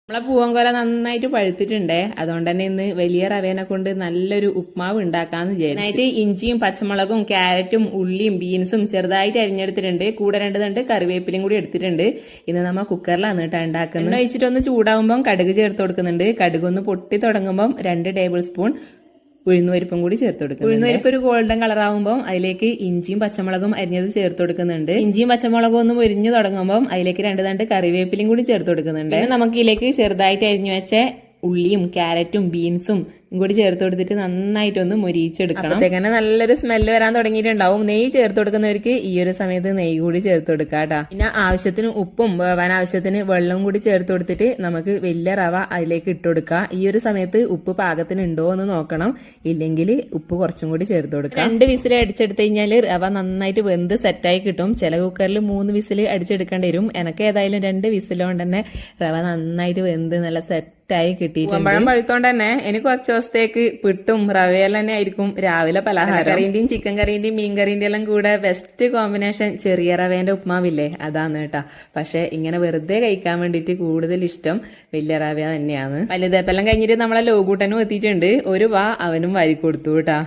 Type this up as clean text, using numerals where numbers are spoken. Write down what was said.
നമ്മളെ പൂവൻകോല നന്നായിട്ട് പഴുത്തിട്ടുണ്ടേ. അതുകൊണ്ട് തന്നെ ഇന്ന് വലിയ റവേനെ കൊണ്ട് നല്ലൊരു ഉപ്മാവ് ഉണ്ടാക്കാന്ന് വിചാരിച്ചു. ഇഞ്ചിയും പച്ചമുളകും ക്യാരറ്റും ഉള്ളിയും ബീൻസും ചെറുതായിട്ട് അരിഞ്ഞെടുത്തിട്ടുണ്ട്. കൂടെ 2 തണ്ട് കറിവേപ്പിലയും കൂടി എടുത്തിട്ടുണ്ട്. ഇന്ന് നമ്മൾ കുക്കറിലാണ് കേട്ടോ ഉണ്ടാക്കുന്നത്. എണ്ണ ഒഴിച്ചിട്ടൊന്ന് ചൂടാവുമ്പോൾ കടുക് ചേർത്ത് കൊടുക്കുന്നുണ്ട്. കടുക് ഒന്ന് പൊട്ടി തുടങ്ങുമ്പോൾ 2 ടേബിൾ സ്പൂൺ ഉഴുന്നുപരിപ്പും കൂടി ചേർത്ത് കൊടുക്കും. ഉഴുന്നുപരിപ്പ് ഒരു ഗോൾഡൻ കളർ ആകുമ്പോൾ അതിലേക്ക് ഇഞ്ചിയും പച്ചമുളകും അരിഞ്ഞത് ചേർത്ത് കൊടുക്കുന്നുണ്ട്. ഇഞ്ചിയും പച്ചമുളകും ഒന്ന് മുരിഞ്ഞു തുടങ്ങുമ്പോൾ അതിലേക്ക് 2 തണ്ട് കറിവേപ്പിലയും കൂടി ചേർത്ത് കൊടുക്കുന്നുണ്ട്. നമുക്ക് ഇതിലേക്ക് ചെറുതായിട്ട് അരിഞ്ഞു വെച്ച ഉള്ളിയും ക്യാരറ്റും ബീൻസും കൂടി ചേർത്ത് കൊടുത്തിട്ട് നന്നായിട്ടൊന്ന് മൊരിയിച്ചെടുക്കണം. അപ്പോഴത്തേക്കന്നെ നല്ലൊരു സ്മെല്ല് വരാൻ തുടങ്ങിയിട്ടുണ്ടാവും. നെയ്യ് ചേർത്ത് കൊടുക്കുന്നവർക്ക് ഈ ഒരു സമയത്ത് നെയ്യ് കൂടി ചേർത്ത് കൊടുക്കാം കേട്ടോ. പിന്നെ ആവശ്യത്തിന് ഉപ്പും വേവാൻ ആവശ്യത്തിന് വെള്ളവും കൂടി ചേർത്ത് കൊടുത്തിട്ട് നമുക്ക് വലിയ റവ അതിലേക്ക് ഇട്ട് കൊടുക്കാം. ഈ ഒരു സമയത്ത് ഉപ്പ് പാകത്തിന് ഉണ്ടോ എന്ന് നോക്കണം. ഇല്ലെങ്കിൽ ഉപ്പ് കുറച്ചും കൂടി ചേർത്ത് കൊടുക്കാം. 2 വിസിൽ അടിച്ചെടുത്ത് കഴിഞ്ഞാൽ റവ നന്നായിട്ട് വെന്ത് സെറ്റായി കിട്ടും. ചില കുക്കറിൽ 3 വിസിൽ അടിച്ചെടുക്കേണ്ടി വരും. എനിക്ക് ഏതായാലും 2 വിസിലുകൊണ്ട് തന്നെ റവ നന്നായിട്ട് വെന്ത് നല്ല സെറ്റായി കിട്ടിയിട്ടുണ്ട്. പഴം പഴുത്തോണ്ട് തന്നെ എനിക്ക് കുറച്ച് ദിവസത്തേക്ക് പിട്ടും റവയെല്ലാം തന്നെ ആയിരിക്കും രാവിലെ പലഹാരം. കറിന്റെയും ചിക്കൻ കറിന്റെയും മീൻ കറിന്റെയും എല്ലാം കൂടെ ബെസ്റ്റ് കോമ്പിനേഷൻ ചെറിയ റവേന്റെ ഉപ്മാവില്ലേ, അതാണ് കേട്ടാ. പക്ഷെ ഇങ്ങനെ വെറുതെ കഴിക്കാൻ വേണ്ടിയിട്ട് കൂടുതൽ ഇഷ്ടം വലിയ റവ തന്നെയാണ്. വലുതേപ്പെല്ലാം കഴിഞ്ഞിട്ട് നമ്മളെ ലോകൂട്ടനും എത്തിയിട്ടുണ്ട്. ഒരു വാ അവനും വാരി കൊടുത്തു കേട്ടാ.